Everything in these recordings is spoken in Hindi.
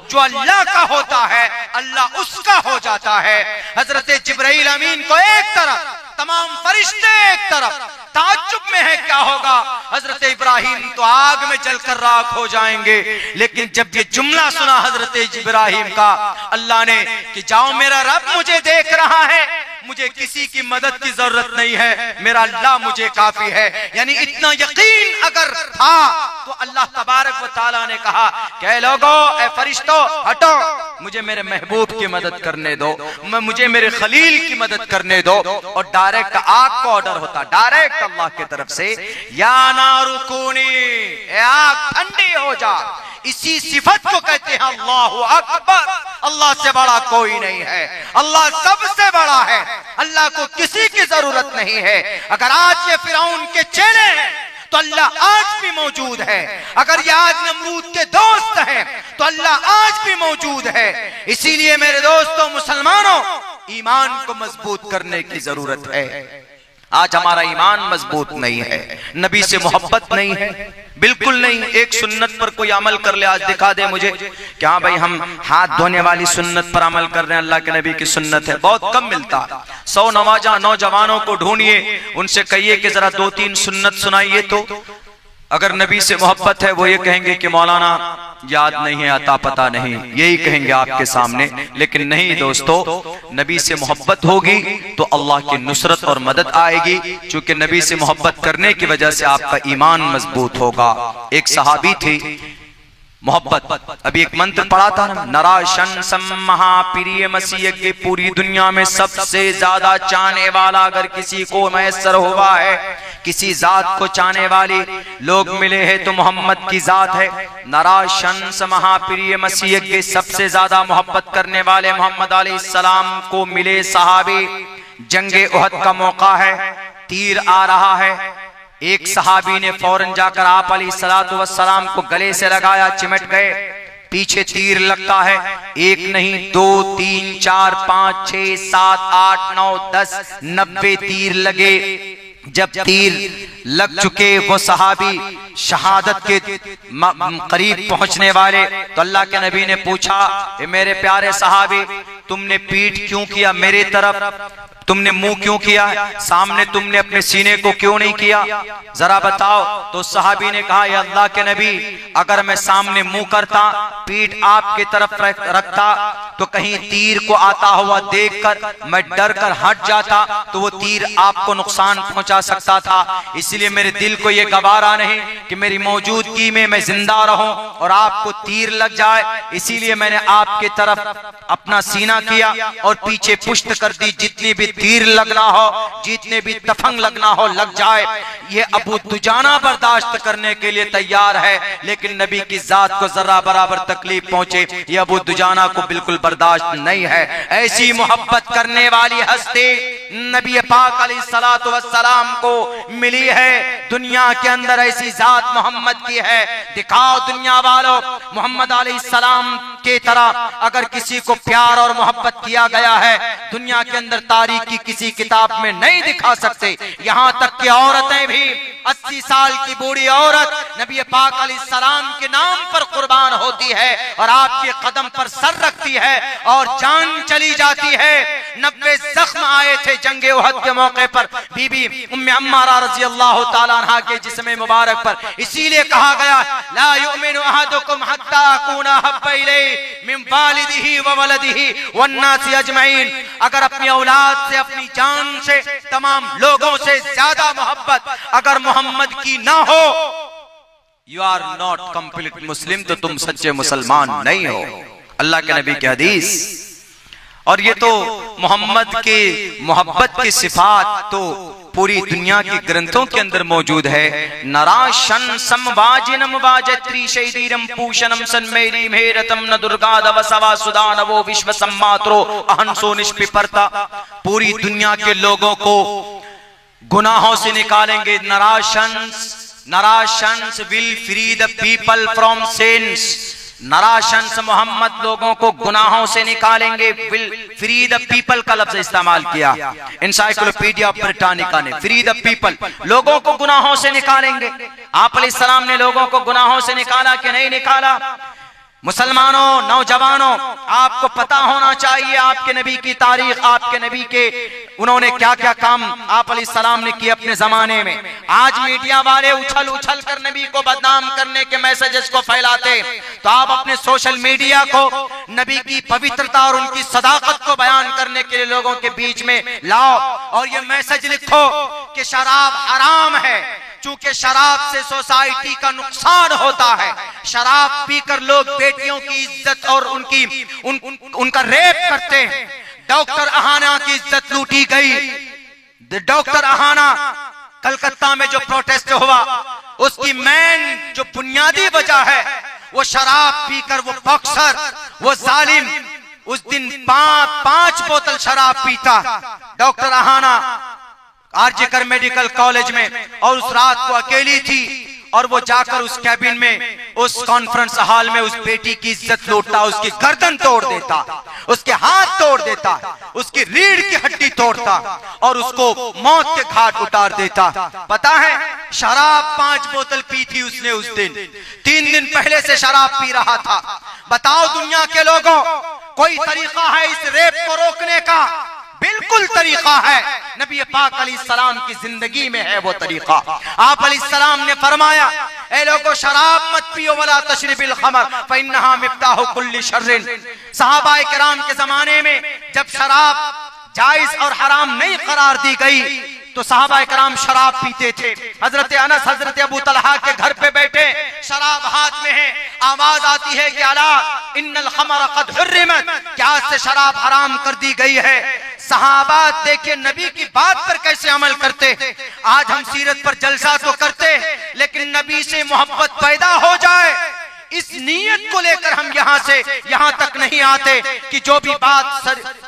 जो अल्लाह का होता है अल्लाह उसका हो जाता है। हजरत जिब्राइल अमीन को एक तरफ, तमाम फरिश्ते एक तरफ, ताज्जुब में है क्या होगा। हजरत इब्राहिम तो आग में जलकर राख हो जाएंगे, लेकिन जब ये जुमला सुना हजरत इब्राहिम का अल्लाह ने कि जाओ मेरा रब मुझे देख रहा है, मुझे किसी की मदद की जरूरत नहीं है, मेरा अल्लाह मुझे काफी है। यानी इतना यकीन अगर था तो अल्लाह तबारक व तआला ने कहा कि लोगों, ए फरिश्तों, हटो, मुझे मेरे महबूब की मदद करने दो, मुझे मेरे खलील की मदद करने दो। और डायरेक्ट आग का ऑर्डर होता, डायरेक्ट अल्लाह की तरफ से, या नारु कूनी, आग ठंडी हो जा। इसी सिफत को कहते हैं अल्लाहु अकबर। अल्लाह से बड़ा कोई नहीं है, अल्लाह सबसे बड़ा है, अल्लाह को किसी की जरूरत नहीं है। अगर आज ये फिरौन के चेले हैं तो अल्लाह आज भी मौजूद है, अगर ये आज नमरूद के दोस्त हैं तो अल्लाह आज भी मौजूद है। इसीलिए मेरे दोस्तों मुसलमानों, ईमान को मजबूत करने की जरूरत है। आज हमारा ईमान मजबूत नहीं है, नबी से मोहब्बत नहीं है, बिल्कुल नहीं। एक सुन्नत पर कोई अमल कर ले, आज दिखा दे मुझे क्या भाई हम हाथ धोने वाली सुन्नत पर अमल कर रहे हैं, अल्लाह के नबी की सुन्नत है, बहुत कम मिलता। 100 नौजवानों को ढूंढिए, उनसे कहिए कि जरा 2-3 सुन्नत सुनाइए, तो अगर नबी से मोहब्बत है वो ये कहेंगे कि मौलाना याद नहीं है, अता पता नहीं, यही कहेंगे आपके सामने। लेकिन नहीं दोस्तों, नबी से मोहब्बत होगी तो अल्लाह की नुसरत और मदद आएगी, क्योंकि नबी से मोहब्बत करने की वजह से आपका ईमान मजबूत होगा। एक सहाबी थी, मोहब्बत, अभी एक मंत्र पढ़ा था ना, नराशन सम महाप्रिय मसीह के पूरी दुनिया में सबसे ज्यादा चाहने वाला अगर किसी को मैसर हुआ है, किसी जात को चाहने वाली लोग मिले हैं तो मोहम्मद की जात है। नराशन सम महाप्रिय मसीह के सबसे ज्यादा मोहब्बत करने वाले मोहम्मद अलैहिस्सलाम को मिले सहाबी। जंगे उहद का मौका है, तीर आ रहा है, एक सहाबी ने फौरन जाकर आप अलैहिस्सलातु वस्सलाम को गले से लगाया, चिमट गए, पीछे तीर लगता है, 1 नहीं 2 3 4 5 6 7 8 9 10 90 तीर लगे। जब तीर लग चुके वो सहाबी शहादत के करीब पहुंचने वाले, तो अल्लाह के नबी ने पूछा, मेरे प्यारे सहाबी, तुमने पीठ क्यों किया मेरे तरफ, तुमने मुंह क्यों किया, सामने तुमने अपने सीने को क्यों नहीं किया, जरा बताओ। तो सहाबी ने कहा, या अल्लाह के नबी, अगर मैं सामने मुंह करता, पीठ आपके तरफ रखता, तो कहीं तीर को आता हुआ देखकर मैं डर कर हट जाता तो वो तीर आपको नुकसान पहुंचा सकता था। इसलिए मेरे दिल को ये गवारा नहीं कि मेरी मौजूदगी में मैं जिंदा रहूं और आपको तीर लग जाए, इसीलिए मैंने आपके तरफ अपना सीना किया और पीछे पुष्ट कर दी, जितनी भी तीर लगना हो, जितने भी तफंग लगना हो लग जाए। ये अबू दुजाना बर्दाश्त करने के लिए तैयार है, लेकिन नबी की जात को जरा बराबर तकलीफ पहुंचे ये अबू दुजाना को बिल्कुल बर्दाश्त नहीं है। ऐसी मोहब्बत करने वाली हस्ती नबी पाक अलैहिस्सलातु वस्सलाम को मिली है। दुनिया के अंदर ऐसी जात मोहम्मद की है, दिखाओ दुनिया वालों, मोहम्मद अलैहिस्सलाम के तरह अगर किसी को प्यार और मोहब्बत किया गया है, दुनिया के अंदर तारीख की किसी किताब में नहीं दिखा सकते। यहाँ तक कि औरतें भी, 80 साल की बूढ़ी औरत नबी पाक अलैहिस्सलाम के नाम पर कुर्बान होती है और आपके कदम पर सर रखती है और जान चली जाती है। 90 जख्म आए थे जंगे उहद के मौके पर बीबी उम्मे अम्मारा रज़ी अल्लाह ताला अन्हा के जिस्म मुबारक पर। इसीलिए कहा गया, ला युमिनु अहदुकुम हत्ता अकूना हब्बा इलैहि मिन वालिदिही व वलदिही वन्नासी अजमईन। अगर अपनी औलाद से, अपनी जान से, तमाम लोगों से ज्यादा मोहब्बत अगर मोहम्मद की ना हो, यू आर नॉट कंप्लीट मुस्लिम, तो तुम सच्चे मुसलमान नहीं हो। अल्लाह के नबी की हदीस। और ये तो मोहम्मद के मोहब्बत की सिफात तो पूरी दुनिया के ग्रंथों के अंदर मौजूद है। नराशन समवाजिनम वाजत्री शैदीरम पूषणम सन्मेरी मेरतम न दुर्गा दवसवा सुदानवो विश्व सम्मात्रो अहंसो निष्पिपर्ता। पूरी दुनिया के लोगों को गुनाहों से निकालेंगे। Narashans will free the people from sins. Narashans Mohammad लोगों को गुनाहों से निकालेंगे। विल फ्री द पीपल का लफ्ज इस्तेमाल किया एनसाइक्लोपीडिया ब्रिटानिका ने। फ्री द पीपल, लोगों को गुनाहों से निकालेंगे। आप अलैहिस्सलाम ने लोगों को गुनाहों से निकाला कि नहीं निकाला? मुसलमानों, नौजवानों, आपको पता होना चाहिए आपके नबी की तारीख, आपके नबी के उन्होंने क्या क्या काम आप अलैहिस्सलाम ने किए अपने जमाने में। आज मीडिया वाले उछल उछल कर नबी को बदनाम करने के मैसेजेस को फैलाते, तो आप अपने सोशल मीडिया को नबी की पवित्रता और उनकी सदाकत को बयान करने के लिए लोगों के बीच में लाओ और ये मैसेज लिखो कि शराब हराम है, चूंकि शराब से सोसाइटी का नुकसान होता है। शराब पीकर लोग बेटियों की इज्जत और उनका रेप करते हैं। डॉक्टर अहाना की इज्जत लूटी गई। डॉक्टर अहाना कलकत्ता में जो प्रोटेस्ट हुआ उसकी मेन जो बुनियादी वजह है वो शराब पीकर वो बॉक्सर, वो जालिम उस दिन 5 बोतल शराब पीता। Doctor Ahana RG Kar medical college में और उस रात को अकेली थी और वो जाकर उस कैबिन में उस कॉन्फ्रेंस हॉल में उस बेटी की इज्जत लूटता, उसकी गर्दन तोड़ देता, उसके हाथ तोड़ देता, उसकी रीढ़ की हड्डी तोड़ता और उसको मौत के घाट उतार देता। पता है शराब 5 बोतल पी थी उसने उस दिन, 3 दिन पहले से शराब पी रहा था। बताओ दुनिया के लोगों, कोई तरीका है इस रेप को रोकने का? बिल्कुल तरीका है, नबी पाक अलैहिस्सलाम की जिंदगी में है वो तरीका। आप अलैहिस्सलाम ने फरमाया, ए लोगों शराब मत पियो, वला तशरिबिल खमर फइन्नहा मिफ्ताहु कुल्ली शर्रिन। सहाबाए किराम के जमाने में जब शराब जायज और हराम नहीं करार दी गई तो सहाबाए किराम शराब पीते थे। हजरत अनस, हजरत अबू तलहा के घर पे बैठे, शराब हाथ में है, आवाज आती है कि अला इन्नल खमर कद हुर्रिमत, क्या से शराब हराम कर दी गई है। सहाबा देखिए नबी की बात पर कैसे अमल करते। आज हम सीरत पर जलसा तो करते लेकिन नबी से मोहब्बत पैदा हो जाए इस नीयत को लेकर हम यहाँ से यहाँ तक नहीं आते कि जो भी बात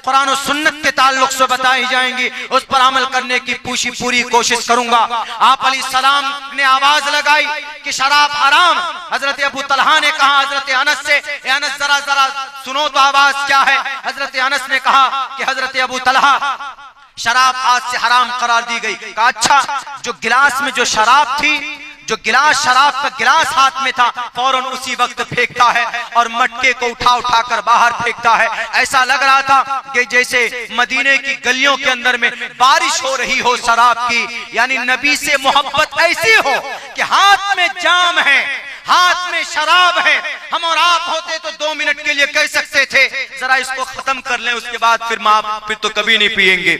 कुरान और सुन्नत के ताल्लुक से बताई जाएंगी उस पर अमल करने की पूरी कोशिश करूंगा। आप अलैहिस्सलाम ने आवाज लगाई कि शराब हराम। हजरत अबू तलहा ने कहा हजरत अनस से, अनस जरा सुनो तो आवाज क्या है। हजरत अनस ने कहा कि हजरत अबू तलहा शराब आज से हराम करार दी गई। कहा अच्छा, जो गिलास में जो शराब थी, जो गिलास शराब का गिलास हाथ में था, फौरन उसी वक्त फेंकता है और मटके को उठा कर बाहर फेंकता है। ऐसा लग रहा था कि जैसे मदीने की गलियों के अंदर में बारिश हो रही हो शराब की। यानी नबी से मोहब्बत ऐसी हो कि हाथ में जाम है, हाथ में शराब है। हम और आप होते तो 2 मिनट के लिए कह सकते थे जरा इसको खत्म कर लें, उसके बाद फिर तो कभी नहीं पिएंगे।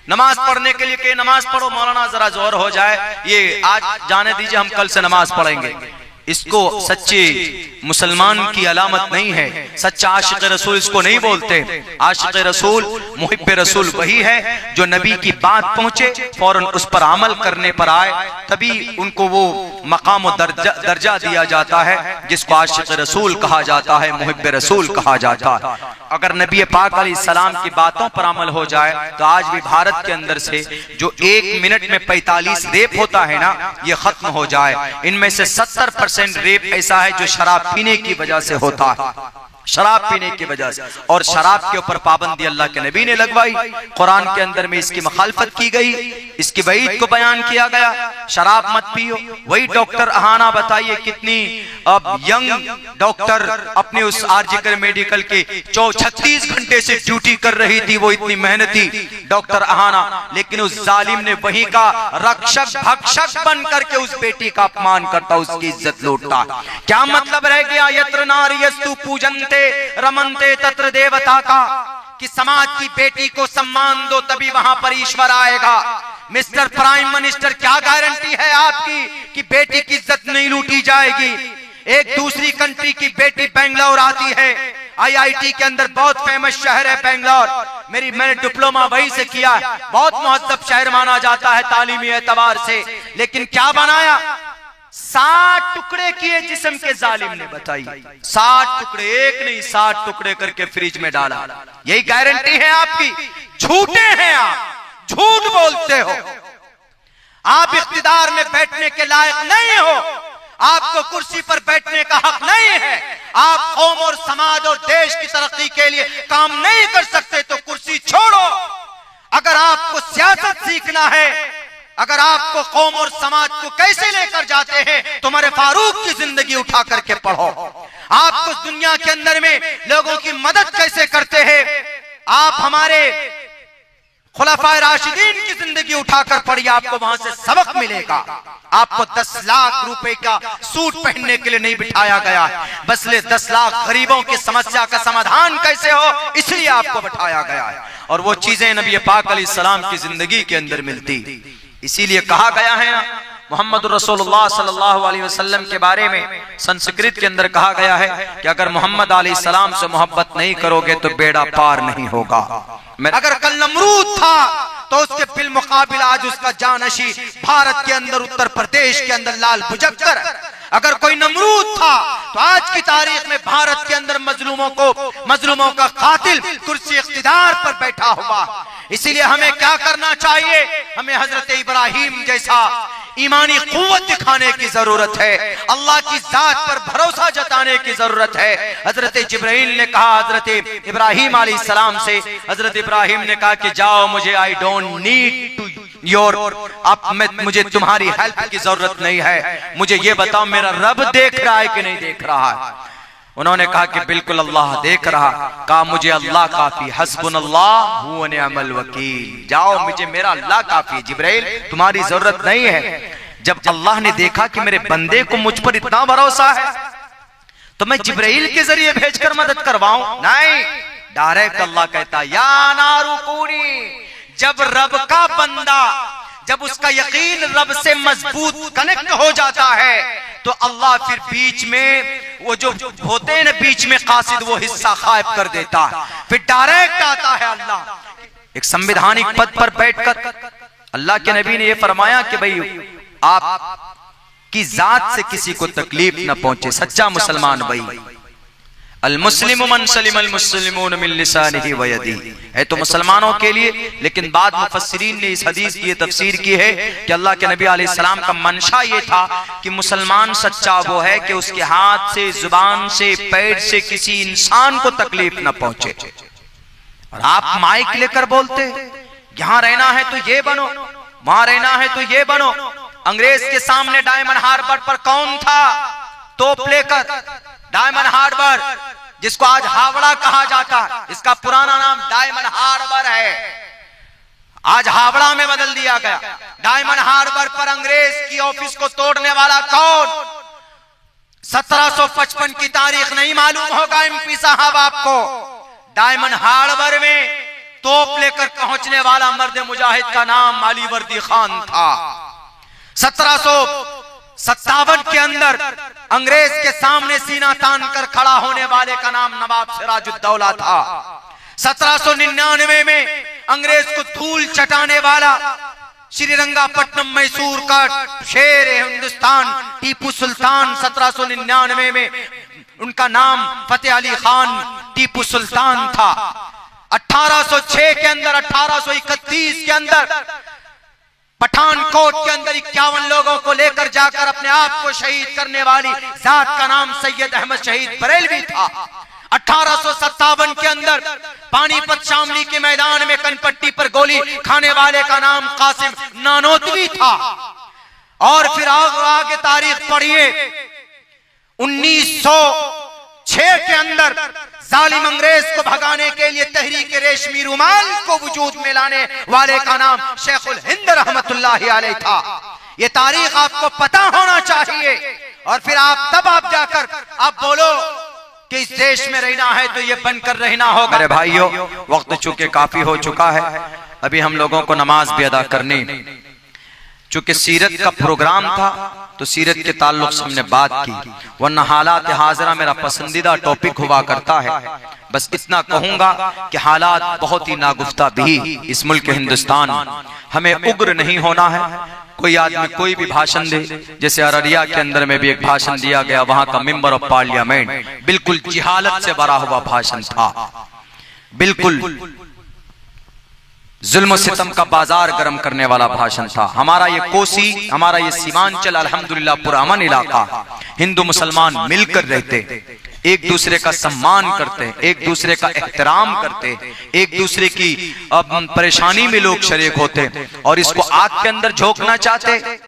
नमाज पढ़ने के लिए कहे नमाज पढ़ो मौलाना जरा जोर हो जाए, ये आज जाने दीजिए हम कल से नमाज पढ़ेंगे। इसको सच्चे मुसलमान की अलामत नहीं है। सच्चा आशिक रसूल इसको नहीं बोलते। आशिक रसूल, मुहिब्ब रसूल वही है जो नबी की बात पहुंचे फौरन उस पर अमल करने पर आए, तभी उनको वो मकाम और दर्जा दिया जाता है जिसको आशिक रसूल कहा जाता है, मुहिब्ब रसूल कहा जाता है। अगर नबी पाक अलैहिस्सलाम की बातों पर अमल हो जाए तो आज भी भारत के अंदर से जो 1 मिनट में 45 रेप होता है ना, ये खत्म हो जाए। इनमें से 70% रेप ऐसा है जो शराब पीने की वजह से होता है, शराब पीने की वजह से। और शराब के ऊपर पाबंदी अल्लाह के नबी ने लगवाई, कुरान के अंदर में इसकी मुखालफत की गई, इसकी वईद को बयान किया गया, शराब मत पियो। वही डॉक्टर अहाना बताइए कितनी अब यंग डॉक्टर अपने उस आरजीकर मेडिकल के 36 घंटे से ड्यूटी कर रही थी, वो इतनी मेहनती डॉक्टर अहाना, लेकिन उस जालिम ने वहीं का रक्षक भक्षक बन करके उस बेटी का अपमान करता, उसकी इज्जत लूटता। क्या मतलब रह गया यत्र नार्यस्तु पूजन्ते रमनते तत्र देवता का, कि समाज की बेटी को सम्मान दो तभी वहां पर ईश्वर आएगा। मिस्टर प्राइम मिनिस्टर, क्या गारंटी है आपकी कि बेटी की इज्जत नहीं लूटी जाएगी? एक दूसरी कंट्री की बेटी बेंगलोर आती है, आईआईटी के अंदर बहुत फेमस शहर है बेंगलोर, मैंने डिप्लोमा वहीं से किया, बहुत मुहज्जब शहर माना जाता है तालीमी एतबार से, लेकिन क्या बनाया? 60 टुकड़े किए जिस्म के जालिम ने, बताई 60 टुकड़े, एक नहीं 60 टुकड़े करके फ्रिज में डाला। यही गारंटी है आपकी? झूठे हैं आप, झूठ बोलते हो, आप इख्तिदार में बैठने के लायक नहीं हो, आपको कुर्सी पर बैठने का हक नहीं है, आप कौम और समाज और देश की तरक्की के लिए काम नहीं कर सकते तो कुर्सी छोड़ो। अगर आपको सियासत सीखना है, अगर आपको कौम और समाज को कैसे लेकर जाते हैं, तुम्हारे फारूक की जिंदगी उठा करके पढ़ो। आप उस दुनिया के अंदर में लोगों की मदद कैसे करते हैं। आप हमारे खुलाफाए राशिदीन की जिंदगी उठाकर पढ़िए, आपको वहां से सबक मिलेगा। आपको 10 लाख रुपए का सूट पहनने के लिए नहीं बिठाया गया है, बस 10 लाख गरीबों की समस्या का समाधान कैसे हो इसलिए आपको बिठाया गया है। और वो चीजें नबी पाक अलैहिस्सलाम की जिंदगी के अंदर मिलती, इसीलिए कहा गया है मोहम्मद रसूलुल्लाह सल्लल्लाहु अलैहि वसल्लम के बारे में संस्कृत के अंदर कहा गया है कि अगर मोहम्मद अलैहिस्सलाम से मोहब्बत नहीं करोगे तो बेड़ा पार नहीं होगा। अगर कल नमरूद था तो उसके बिल मुकाबिल आज उसका जानशी भारत के अंदर उत्तर प्रदेश के अंदर लाल बुझक्कर। अगर कोई नमरूद था तो आज की तारीख में भारत के अंदर मजलूमों का कातिल कुर्सी इख्तिदार पर बैठा हुआ। इसीलिए हमें क्या करना चाहिए, हमें हजरत इब्राहिम जैसा ईमानी कुव्वत दिखाने की जरूरत है, अल्लाह की जात पर भरोसा जताने की जरूरत है। हजरत जिब्राइल ने कहा हजरत इब्राहिम अलैहिस्सलाम से, हजरत इब्राहिम ने कहा कि जाओ, मुझे I don't need to your, मुझे तुम्हारी हेल्प की जरूरत नहीं है, मुझे ये बताओ मेरा रब देख रहा है कि नहीं देख रहा है। उन्होंने कहा कि बिल्कुल अल्लाह देख रहा। कहा मुझे अल्लाह काफी, हस्बुनल्लाह हुवा निअमल वकील, जाओ मुझे मेरा अल्लाह काफी, जिब्राइल तुम्हारी जरूरत नहीं है। जब अल्लाह ने देखा कि मेरे बंदे को मुझ पर इतना भरोसा है तो मैं जिब्राइल के जरिए भेजकर मदद करवाऊं? नहीं, डायरेक्ट अल्लाह कहता या नारू कूनी। जब रब का बंदा, जब उसका यकीन रब से मजबूत कनेक्ट हो जाता है तो अल्लाह फिर बीच में वो जो होते हैं ना बीच में कासिद, वो हिस्सा गायब कर देता है, फिर डायरेक्ट आता है अल्लाह। एक संवैधानिक पद पर बैठकर अल्लाह के नबी ने यह फरमाया कि भाई आप की जात से किसी को तकलीफ न पहुंचे। सच्चा मुसलमान भाई अल मुस्लिम मन सलिम अल मुस्लिमून मिन लिसानिही व यदिही है तो मुसलमानों के लिए, लेकिन बाद मुफस्सिरीन ने इस हदीस की तफसीर की है कि अल्लाह के नबी अलैहिस्सलाम का मंशा ये था कि मुसलमान सच्चा वो है कि उसके हाथ से, जुबान से, पैर से किसी इंसान को तकलीफ न पहुंचे। और आप माइक लेकर बोलते यहां रहना है तो ये बनो, वहां रहना है तो ये बनो। अंग्रेज के सामने डायमंड हार्बर पर कौन था तोप लेकर? डायमंड हार्बर, जिसको आज हावड़ा कहा जाता है, इसका पुराना नाम डायमंड हार्बर है, आज हावड़ा में बदल दिया गया। डायमंड हार्बर पर अंग्रेज की ऑफिस को तोड़ने वाला कौन? 1755 की तारीख नहीं मालूम होगा एमपी साहब आपको। डायमंड हार्बर में तोप लेकर पहुंचने वाला मर्द मुजाहिद का नाम अली वर्दी खान था। 1757 के अंदर अंग्रेज के सामने सीना तान कर खड़ा होने वाले का नाम नवाब सिराजुद्दौला था। 1799 में अंग्रेज को धूल चटाने वाला श्रीरंगापट्टनम मैसूर का शेर हिंदुस्तान टीपू सुल्तान, 1799 में उनका नाम फतेह अली खान टीपू सुल्तान था। 1806 के अंदर, 1831 के अंदर पठानकोट के अंदर 51 लोगों को लेकर जाकर अपने आप को शहीद करने वाली जात का नाम सैयद अहमद शहीद बरेलवी था। 1857 के अंदर पानीपत शामली के मैदान में कनपट्टी पर गोली खाने वाले का नाम कासिम नानोतवी था। और फिर आगे तारीख पढ़िए, 1906 के अंदर जालिम अंग्रेज को भगाने के लिए तहरीक रेशमी रुमाल को वजूद में लाने वाले का नाम शेखुल हिंद रहमतुल्लाहि अलैह था। ये तारीख आपको पता होना चाहिए। और फिर आप जाकर आप बोलो कि इस देश में रहना है तो ये बनकर रहना होगा। मेरे भाइयों, वक्त चूंकि काफी हो चुका है, अभी हम लोगों को नमाज भी अदा करनी। चूंकि सीरत का प्रोग्राम था तो सीरत के ताल्लुक से हमने बात की, वरना हालात हाजरा मेरा पसंदीदा टॉपिक हुआ करता है। बस इतना कहूंगा कि हालात बहुत ही नागुफ्ता भी इस मुल्क हिंदुस्तान, हमें उग्र नहीं होना है। कोई आदमी कोई भी भाषण दे, जैसे अररिया के अंदर में भी एक भाषण दिया गया, वहां का मेंबर ऑफ पार्लियामेंट बिल्कुल जिहालत से भरा हुआ भाषण था, बिल्कुल जुल्म सितम का बाजार गर्म करने वाला भाषण था। हमारा ये कोसी, हमारा ये सीमांचल अल्हम्दुलिल्लाह पुरअमन इलाका, हिंदू मुसलमान मिलकर रहते, एक दूसरे का सम्मान करते, एक दूसरे का एहतराम करते, एक दूसरे की परेशानी में लोग शरीक होते। और इसको आग के अंदर झोंकना चाहते